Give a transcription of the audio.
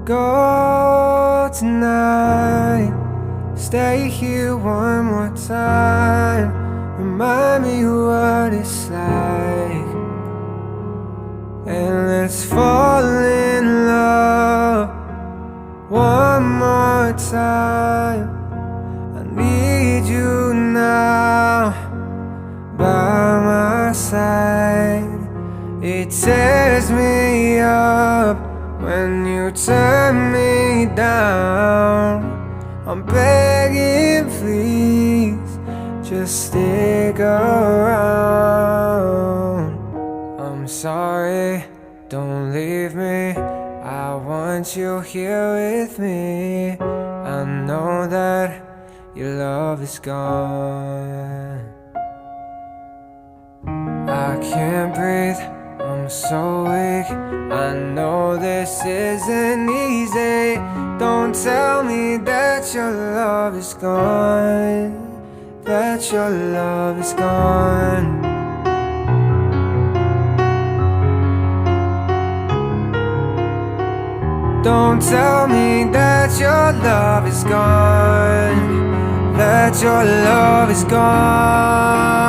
go tonight. Stay here one more time. Remind me what it's like, and let's fall in love one more time. I need you now by my side. It tears me up when you turn me down. I'm begging, please, just stick around. I'm sorry, don't leave me. I want you here with me. I know that your love is gone. I can't breathe, I'm so weak. I know this isn't easy. Don't tell me that your love is gone, that your love is gone. Don't tell me that your love is gone, that your love is gone.